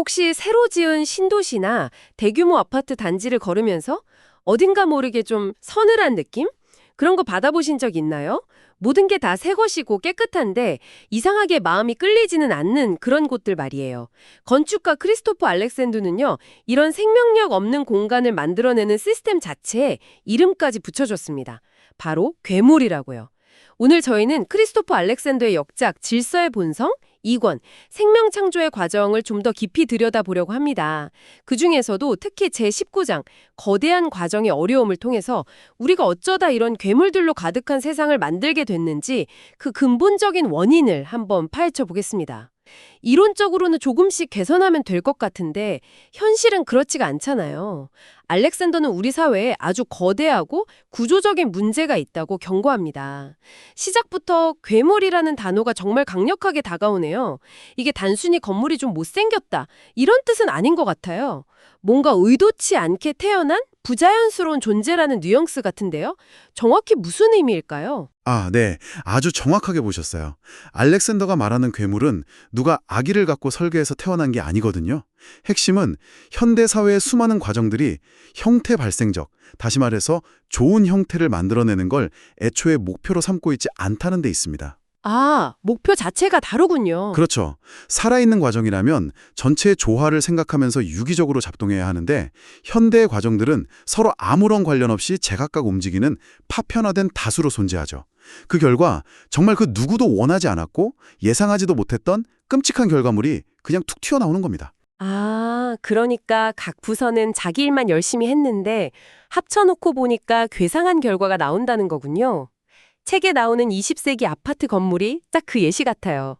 혹시 새로 지은 신도시나 대규모 아파트 단지를 걸으면서 어딘가 모르게 좀 서늘한 느낌? 그런 거 받아보신 적 있나요? 모든 게 다 새 것이고 깨끗한데 이상하게 마음이 끌리지는 않는 그런 곳들 말이에요. 건축가 크리스토퍼 알렉산더는요, 이런 생명력 없는 공간을 만들어내는 시스템 자체에 이름까지 붙여줬습니다. 바로 괴물이라고요. 오늘 저희는 크리스토퍼 알렉산더의 역작 질서의 본성 2권 생명 창조의 과정을 좀 더 깊이 들여다보려고 합니다. 그중에서도 특히 제19장 거대한 과정의 어려움을 통해서 우리가 어쩌다 이런 괴물들로 가득한 세상을 만들게 됐는지 그 근본적인 원인을 한번 파헤쳐 보겠습니다. 이론적으로는 조금씩 개선하면 될 것 같은데 현실은 그렇지가 않잖아요. 알렉산더는 우리 사회에 아주 거대하고 구조적인 문제가 있다고 경고합니다. 시작부터 괴물이라는 단어가 정말 강력하게 다가오네요. 이게 단순히 건물이 좀 못생겼다 이런 뜻은 아닌 것 같아요. 뭔가 의도치 않게 태어난 부자연스러운 존재라는 뉘앙스 같은데요. 정확히 무슨 의미일까요? 네. 아주 정확하게 보셨어요. 알렉산더가 말하는 괴물은 누가 아기를 갖고 설계해서 태어난 게 아니거든요. 핵심은 현대 사회의 수많은 과정들이 형태 발생적, 다시 말해서 좋은 형태를 만들어내는 걸 애초에 목표로 삼고 있지 않다는 데 있습니다. 목표 자체가 다르군요. 그렇죠. 살아있는 과정이라면 전체의 조화를 생각하면서 유기적으로 작동해야 하는데 현대의 과정들은 서로 아무런 관련 없이 제각각 움직이는 파편화된 다수로 존재하죠. 그 결과 정말 그 누구도 원하지 않았고 예상하지도 못했던 끔찍한 결과물이 그냥 툭 튀어나오는 겁니다. 그러니까 각 부서는 자기 일만 열심히 했는데 합쳐놓고 보니까 괴상한 결과가 나온다는 거군요. 책에 나오는 20세기 아파트 건물이 딱 그 예시 같아요.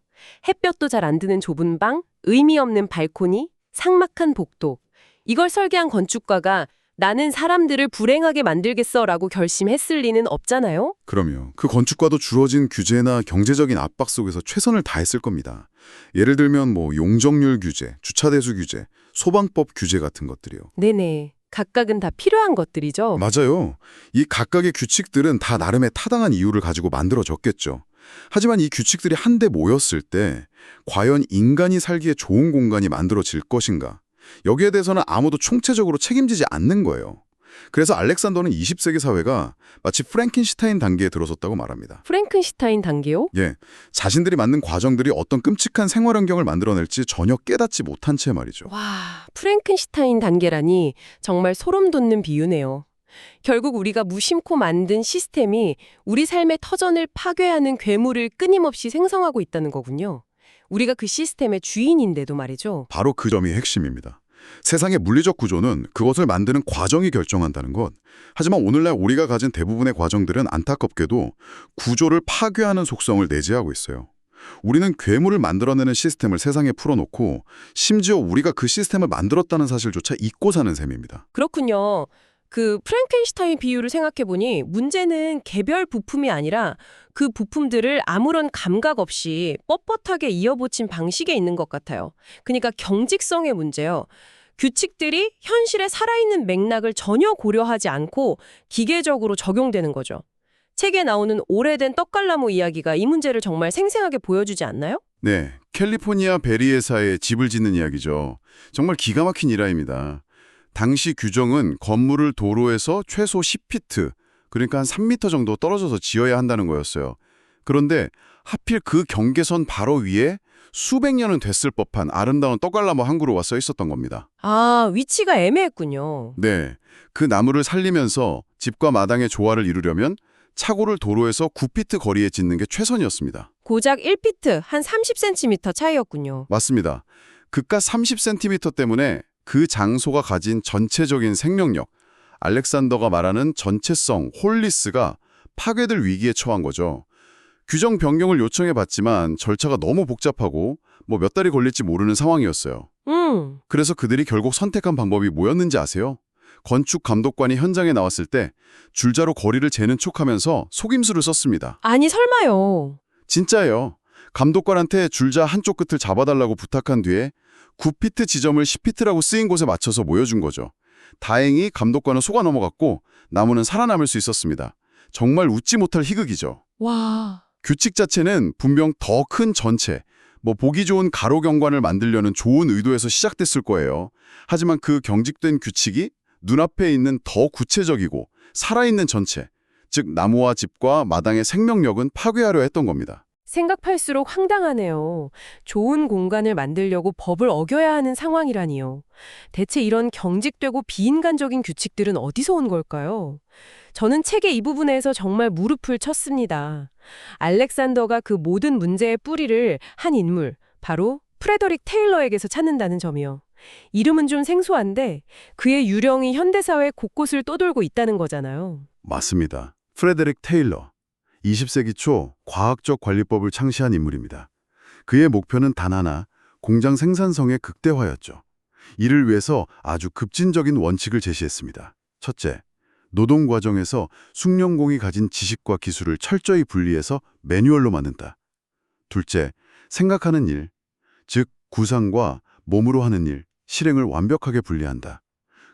햇볕도 잘 안 드는 좁은 방, 의미 없는 발코니, 삭막한 복도. 이걸 설계한 건축가가 나는 사람들을 불행하게 만들겠어라고 결심했을 리는 없잖아요? 그럼요. 그 건축과도 주어진 규제나 경제적인 압박 속에서 최선을 다했을 겁니다. 예를 들면 용적률 규제, 주차대수 규제, 소방법 규제 같은 것들이요. 네네. 각각은 다 필요한 것들이죠. 맞아요. 이 각각의 규칙들은 다 나름의 타당한 이유를 가지고 만들어졌겠죠. 하지만 이 규칙들이 한데 모였을 때 과연 인간이 살기에 좋은 공간이 만들어질 것인가? 여기에 대해서는 아무도 총체적으로 책임지지 않는 거예요. 그래서 알렉산더는 20세기 사회가 마치 프랭켄슈타인 단계에 들어섰다고 말합니다. 프랭켄슈타인 단계요? 예, 자신들이 만든 과정들이 어떤 끔찍한 생활 환경을 만들어낼지 전혀 깨닫지 못한 채 말이죠. 와, 프랭켄슈타인 단계라니 정말 소름 돋는 비유네요. 결국 우리가 무심코 만든 시스템이 우리 삶의 터전을 파괴하는 괴물을 끊임없이 생성하고 있다는 거군요. 우리가 그 시스템의 주인인데도 말이죠. 바로 그 점이 핵심입니다. 세상의 물리적 구조는 그것을 만드는 과정이 결정한다는 것. 하지만 오늘날 우리가 가진 대부분의 과정들은 안타깝게도 구조를 파괴하는 속성을 내재하고 있어요. 우리는 괴물을 만들어내는 시스템을 세상에 풀어놓고 심지어 우리가 그 시스템을 만들었다는 사실조차 잊고 사는 셈입니다. 그렇군요. 그 프랭켄슈타인 비유를 생각해보니 문제는 개별 부품이 아니라 그 부품들을 아무런 감각 없이 뻣뻣하게 이어붙인 방식에 있는 것 같아요. 그러니까 경직성의 문제요. 규칙들이 현실에 살아있는 맥락을 전혀 고려하지 않고 기계적으로 적용되는 거죠. 책에 나오는 오래된 떡갈나무 이야기가 이 문제를 정말 생생하게 보여주지 않나요? 네, 캘리포니아 베리에사의 집을 짓는 이야기죠. 정말 기가 막힌 일화입니다. 당시 규정은 건물을 도로에서 최소 10피트, 그러니까 한 3m 정도 떨어져서 지어야 한다는 거였어요. 그런데 하필 그 경계선 바로 위에 수백 년은 됐을 법한 아름다운 떡갈나무 한 그루가 써 있었던 겁니다. 위치가 애매했군요. 네, 그 나무를 살리면서 집과 마당의 조화를 이루려면 차고를 도로에서 9피트 거리에 짓는 게 최선이었습니다. 고작 1피트, 한 30cm 차이였군요. 맞습니다. 그깟 30cm 때문에 그 장소가 가진 전체적인 생명력, 알렉산더가 말하는 전체성, 홀리스가 파괴될 위기에 처한 거죠. 규정 변경을 요청해봤지만 절차가 너무 복잡하고 몇 달이 걸릴지 모르는 상황이었어요. 그래서 그들이 결국 선택한 방법이 뭐였는지 아세요? 건축 감독관이 현장에 나왔을 때 줄자로 거리를 재는 척하면서 속임수를 썼습니다. 아니 설마요. 진짜예요. 감독관한테 줄자 한쪽 끝을 잡아달라고 부탁한 뒤에 9피트 지점을 10피트라고 쓰인 곳에 맞춰서 모여준 거죠. 다행히 감독관은 속아 넘어갔고 나무는 살아남을 수 있었습니다. 정말 웃지 못할 희극이죠. 와. 규칙 자체는 분명 더 큰 전체, 뭐 보기 좋은 가로 경관을 만들려는 좋은 의도에서 시작됐을 거예요. 하지만 그 경직된 규칙이 눈앞에 있는 더 구체적이고 살아있는 전체, 즉 나무와 집과 마당의 생명력은 파괴하려 했던 겁니다. 생각할수록 황당하네요. 좋은 공간을 만들려고 법을 어겨야 하는 상황이라니요. 대체 이런 경직되고 비인간적인 규칙들은 어디서 온 걸까요? 저는 책의 이 부분에서 정말 무릎을 쳤습니다. 알렉산더가 그 모든 문제의 뿌리를 한 인물, 바로 프레더릭 테일러에게서 찾는다는 점이요. 이름은 좀 생소한데 그의 유령이 현대사회 곳곳을 떠돌고 있다는 거잖아요. 맞습니다. 프레데릭 테일러. 20세기 초 과학적 관리법을 창시한 인물입니다. 그의 목표는 단 하나, 공장 생산성의 극대화였죠. 이를 위해서 아주 급진적인 원칙을 제시했습니다. 첫째, 노동 과정에서 숙련공이 가진 지식과 기술을 철저히 분리해서 매뉴얼로 만든다. 둘째, 생각하는 일, 즉 구상과 몸으로 하는 일, 실행을 완벽하게 분리한다.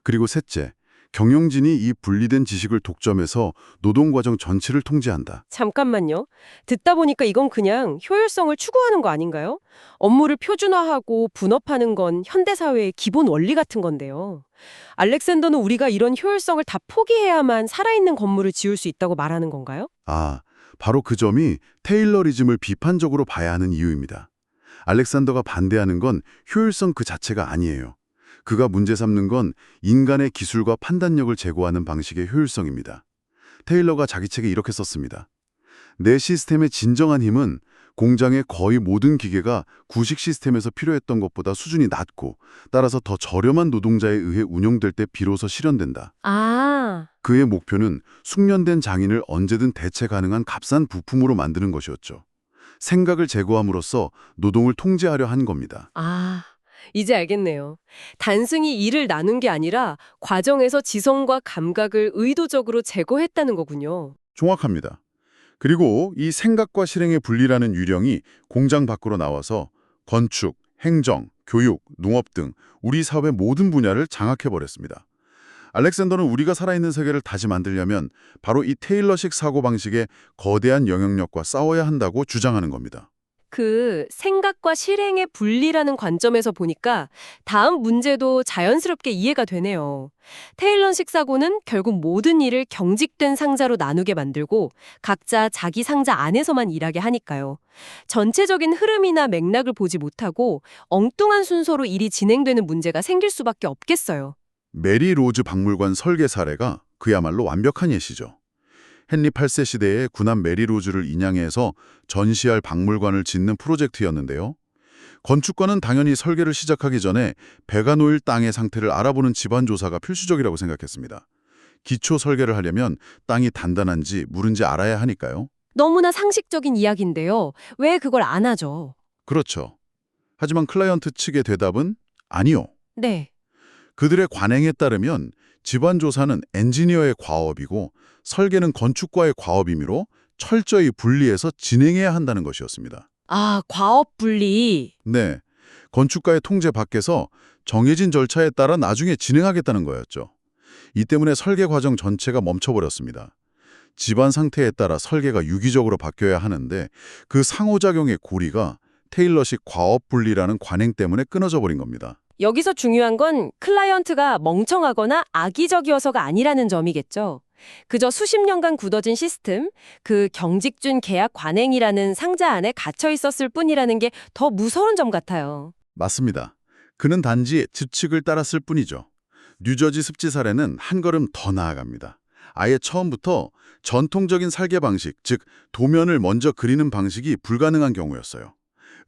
그리고 셋째, 경영진이 이 분리된 지식을 독점해서 노동 과정 전체를 통제한다. 잠깐만요. 듣다 보니까 이건 그냥 효율성을 추구하는 거 아닌가요? 업무를 표준화하고 분업하는 건 현대사회의 기본 원리 같은 건데요. 알렉산더는 우리가 이런 효율성을 다 포기해야만 살아있는 건물을 지을 수 있다고 말하는 건가요? 아, 바로 그 점이 테일러리즘을 비판적으로 봐야 하는 이유입니다. 알렉산더가 반대하는 건 효율성 그 자체가 아니에요. 그가 문제 삼는 건 인간의 기술과 판단력을 제고하는 방식의 효율성입니다. 테일러가 자기 책에 이렇게 썼습니다. 내 시스템의 진정한 힘은 공장의 거의 모든 기계가 구식 시스템에서 필요했던 것보다 수준이 낮고 따라서 더 저렴한 노동자에 의해 운영될 때 비로소 실현된다. 아, 그의 목표는 숙련된 장인을 언제든 대체 가능한 값싼 부품으로 만드는 것이었죠. 생각을 제거함으로써 노동을 통제하려 한 겁니다. 이제 알겠네요. 단순히 일을 나눈 게 아니라 과정에서 지성과 감각을 의도적으로 제거했다는 거군요. 정확합니다. 그리고 이 생각과 실행의 분리라는 유령이 공장 밖으로 나와서 건축, 행정, 교육, 농업 등 우리 사회 모든 분야를 장악해버렸습니다. 알렉산더는 우리가 살아있는 세계를 다시 만들려면 바로 이 테일러식 사고방식의 거대한 영향력과 싸워야 한다고 주장하는 겁니다. 그 생각과 실행의 분리라는 관점에서 보니까 다음 문제도 자연스럽게 이해가 되네요. 테일러식 사고는 결국 모든 일을 경직된 상자로 나누게 만들고 각자 자기 상자 안에서만 일하게 하니까요. 전체적인 흐름이나 맥락을 보지 못하고 엉뚱한 순서로 일이 진행되는 문제가 생길 수밖에 없겠어요. 메리 로즈 박물관 설계 사례가 그야말로 완벽한 예시죠. 헨리 8세 시대의 군함 메리 로즈를 인양해서 전시할 박물관을 짓는 프로젝트였는데요. 건축가는 당연히 설계를 시작하기 전에 배가 놓일 땅의 상태를 알아보는 집안 조사가 필수적이라고 생각했습니다. 기초 설계를 하려면 땅이 단단한지 무른지 알아야 하니까요. 너무나 상식적인 이야기인데요. 왜 그걸 안 하죠? 그렇죠. 하지만 클라이언트 측의 대답은 아니요. 네. 그들의 관행에 따르면 집안 조사는 엔지니어의 과업이고 설계는 건축가의 과업이므로 철저히 분리해서 진행해야 한다는 것이었습니다. 과업 분리. 네, 건축가의 통제 밖에서 정해진 절차에 따라 나중에 진행하겠다는 거였죠. 이 때문에 설계 과정 전체가 멈춰버렸습니다. 집안 상태에 따라 설계가 유기적으로 바뀌어야 하는데 그 상호작용의 고리가 테일러식 과업 분리라는 관행 때문에 끊어져 버린 겁니다. 여기서 중요한 건 클라이언트가 멍청하거나 악의적이어서가 아니라는 점이겠죠. 그저 수십 년간 굳어진 시스템, 그 경직준 계약 관행이라는 상자 안에 갇혀 있었을 뿐이라는 게 더 무서운 점 같아요. 맞습니다. 그는 단지 규칙을 따랐을 뿐이죠. 뉴저지 습지 사례는 한 걸음 더 나아갑니다. 아예 처음부터 전통적인 설계 방식, 즉 도면을 먼저 그리는 방식이 불가능한 경우였어요.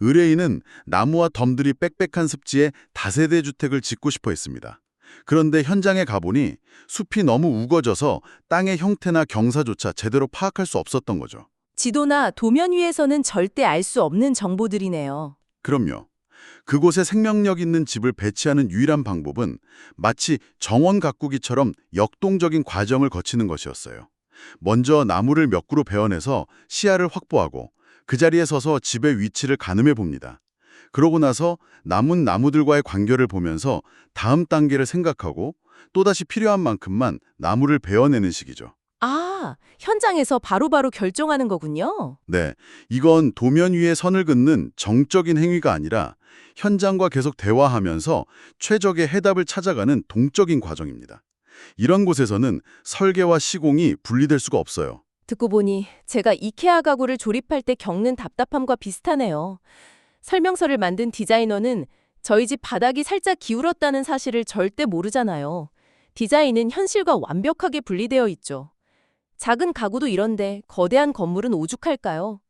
의뢰인은 나무와 덤들이 빽빽한 습지에 다세대 주택을 짓고 싶어 했습니다. 그런데 현장에 가보니 숲이 너무 우거져서 땅의 형태나 경사조차 제대로 파악할 수 없었던 거죠. 지도나 도면 위에서는 절대 알 수 없는 정보들이네요. 그럼요. 그곳에 생명력 있는 집을 배치하는 유일한 방법은 마치 정원 가꾸기처럼 역동적인 과정을 거치는 것이었어요. 먼저 나무를 몇 그루 베어내서 시야를 확보하고 그 자리에 서서 집의 위치를 가늠해 봅니다. 그러고 나서 남은 나무들과의 관계를 보면서 다음 단계를 생각하고 또다시 필요한 만큼만 나무를 베어내는 식이죠. 아니라 현장에서 바로바로 결정하는 거군요. 네, 이건 도면 위에 선을 긋는 정적인 행위가 아니라 현장과 계속 대화하면서 최적의 해답을 찾아가는 동적인 과정입니다. 이런 곳에서는 설계와 시공이 분리될 수가 없어요. 듣고 보니 제가 이케아 가구를 조립할 때 겪는 답답함과 비슷하네요. 설명서를 만든 디자이너는 저희 집 바닥이 살짝 기울었다는 사실을 절대 모르잖아요. 디자인은 현실과 완벽하게 분리되어 있죠. 작은 가구도 이런데 거대한 건물은 오죽할까요?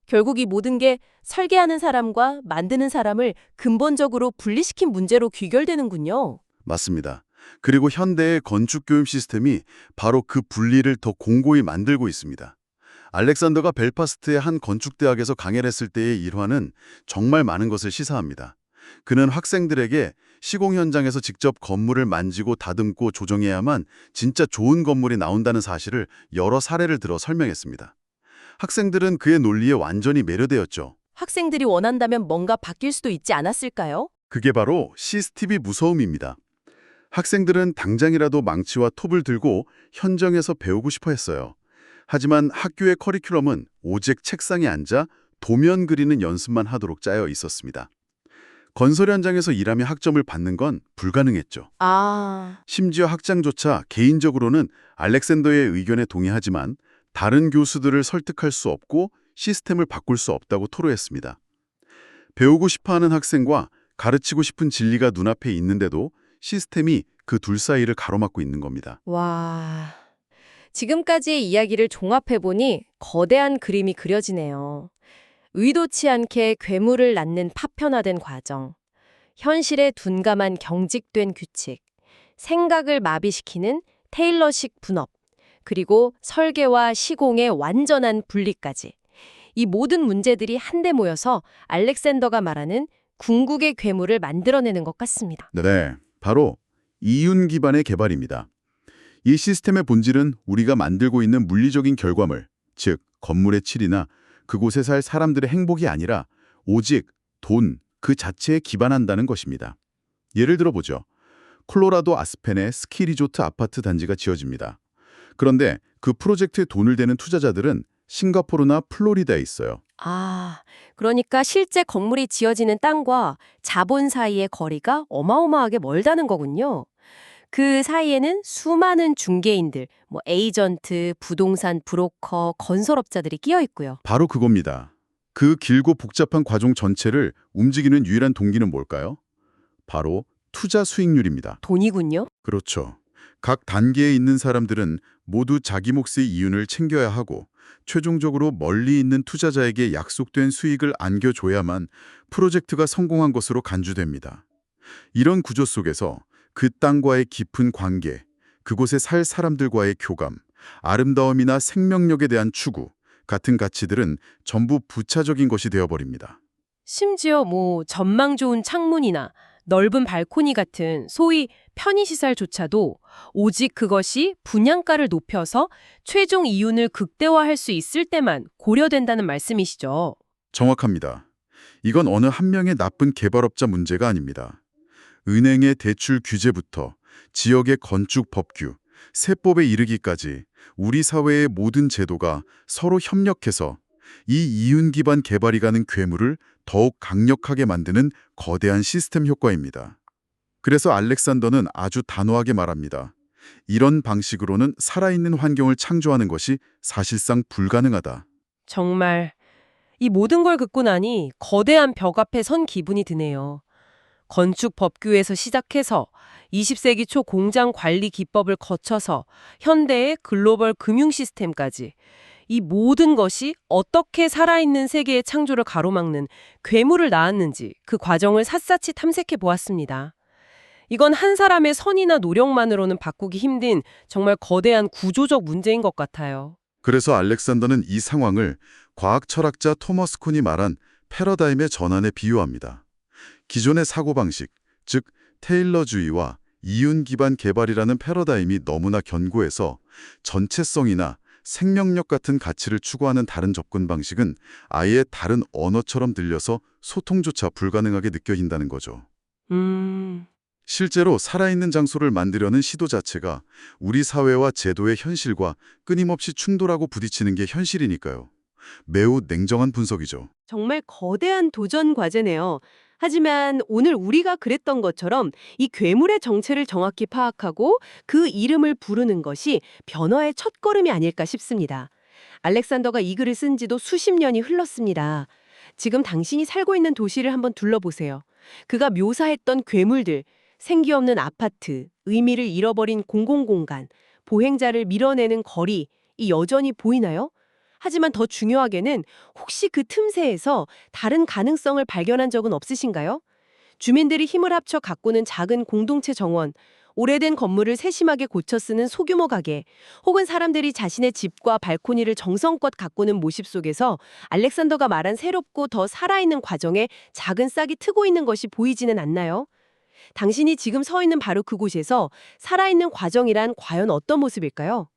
결국 이 모든 게 설계하는 사람과 만드는 사람을 근본적으로 분리시킨 문제로 귀결되는군요. 맞습니다. 그리고 현대의 건축 교육 시스템이 바로 그 분리를 더 공고히 만들고 있습니다. 알렉산더가 벨파스트의 한 건축대학에서 강의를 했을 때의 일화는 정말 많은 것을 시사합니다. 그는 학생들에게 시공 현장에서 직접 건물을 만지고 다듬고 조정해야만 진짜 좋은 건물이 나온다는 사실을 여러 사례를 들어 설명했습니다. 학생들은 그의 논리에 완전히 매료되었죠. 학생들이 원한다면 뭔가 바뀔 수도 있지 않았을까요? 그게 바로 시스템의 무서움입니다. 학생들은 당장이라도 망치와 톱을 들고 현장에서 배우고 싶어 했어요. 하지만 학교의 커리큘럼은 오직 책상에 앉아 도면 그리는 연습만 하도록 짜여 있었습니다. 건설 현장에서 일하며 학점을 받는 건 불가능했죠. 심지어 학장조차 개인적으로는 알렉산더의 의견에 동의하지만 다른 교수들을 설득할 수 없고 시스템을 바꿀 수 없다고 토로했습니다. 배우고 싶어하는 학생과 가르치고 싶은 진리가 눈앞에 있는데도 시스템이 그 둘 사이를 가로막고 있는 겁니다. 와, 지금까지의 이야기를 종합해보니 거대한 그림이 그려지네요. 의도치 않게 괴물을 낳는 파편화된 과정, 현실에 둔감한 경직된 규칙, 생각을 마비시키는 테일러식 분업, 그리고 설계와 시공의 완전한 분리까지. 이 모든 문제들이 한데 모여서 알렉산더가 말하는 궁극의 괴물을 만들어내는 것 같습니다. 네, 바로 이윤 기반의 개발입니다. 이 시스템의 본질은 우리가 만들고 있는 물리적인 결과물, 즉 건물의 질이나 그곳에 살 사람들의 행복이 아니라 오직 돈 그 자체에 기반한다는 것입니다. 예를 들어보죠. 콜로라도 아스펜의 스키 리조트 아파트 단지가 지어집니다. 그런데 그 프로젝트에 돈을 대는 투자자들은 싱가포르나 플로리다에 있어요. 그러니까 실제 건물이 지어지는 땅과 자본 사이의 거리가 어마어마하게 멀다는 거군요. 그 사이에는 수많은 중개인들, 에이전트, 부동산 브로커, 건설업자들이 끼어 있고요. 바로 그겁니다. 그 길고 복잡한 과정 전체를 움직이는 유일한 동기는 뭘까요? 바로 투자 수익률입니다. 돈이군요. 그렇죠. 각 단계에 있는 사람들은 모두 자기 몫의 이윤을 챙겨야 하고 최종적으로 멀리 있는 투자자에게 약속된 수익을 안겨줘야만 프로젝트가 성공한 것으로 간주됩니다. 이런 구조 속에서 그 땅과의 깊은 관계, 그곳에 살 사람들과의 교감, 아름다움이나 생명력에 대한 추구 같은 가치들은 전부 부차적인 것이 되어버립니다. 심지어 전망 좋은 창문이나 넓은 발코니 같은 소위 편의시설조차도 오직 그것이 분양가를 높여서 최종 이윤을 극대화할 수 있을 때만 고려된다는 말씀이시죠. 정확합니다. 이건 어느 한 명의 나쁜 개발업자 문제가 아닙니다. 은행의 대출 규제부터 지역의 건축 법규, 세법에 이르기까지 우리 사회의 모든 제도가 서로 협력해서 이 이윤 기반 개발이 가는 괴물을 더욱 강력하게 만드는 거대한 시스템 효과입니다. 그래서 알렉산더는 아주 단호하게 말합니다. 이런 방식으로는 살아있는 환경을 창조하는 것이 사실상 불가능하다. 정말 이 모든 걸 듣고 나니 거대한 벽 앞에 선 기분이 드네요. 건축 법규에서 시작해서 20세기 초 공장 관리 기법을 거쳐서 현대의 글로벌 금융 시스템까지 이 모든 것이 어떻게 살아있는 세계의 창조를 가로막는 괴물을 낳았는지 그 과정을 샅샅이 탐색해 보았습니다. 이건 한 사람의 선이나 노력만으로는 바꾸기 힘든 정말 거대한 구조적 문제인 것 같아요. 그래서 알렉산더는 이 상황을 과학 철학자 토머스 쿤이 말한 패러다임의 전환에 비유합니다. 기존의 사고방식, 즉 테일러주의와 이윤 기반 개발이라는 패러다임이 너무나 견고해서 전체성이나 생명력 같은 가치를 추구하는 다른 접근 방식은 아예 다른 언어처럼 들려서 소통조차 불가능하게 느껴진다는 거죠. 실제로 살아있는 장소를 만들려는 시도 자체가 우리 사회와 제도의 현실과 끊임없이 충돌하고 부딪히는 게 현실이니까요. 매우 냉정한 분석이죠. 정말 거대한 도전 과제네요. 하지만 오늘 우리가 그랬던 것처럼 이 괴물의 정체를 정확히 파악하고 그 이름을 부르는 것이 변화의 첫걸음이 아닐까 싶습니다. 알렉산더가 이 글을 쓴 지도 수십 년이 흘렀습니다. 지금 당신이 살고 있는 도시를 한번 둘러보세요. 그가 묘사했던 괴물들, 생기 없는 아파트, 의미를 잃어버린 공공공간, 보행자를 밀어내는 거리, 이 여전히 보이나요? 하지만 더 중요하게는 혹시 그 틈새에서 다른 가능성을 발견한 적은 없으신가요? 주민들이 힘을 합쳐 가꾸는 작은 공동체 정원, 오래된 건물을 세심하게 고쳐 쓰는 소규모 가게, 혹은 사람들이 자신의 집과 발코니를 정성껏 가꾸는 모습 속에서 알렉산더가 말한 새롭고 더 살아있는 과정에 작은 싹이 트고 있는 것이 보이지는 않나요? 당신이 지금 서 있는 바로 그곳에서 살아있는 과정이란 과연 어떤 모습일까요?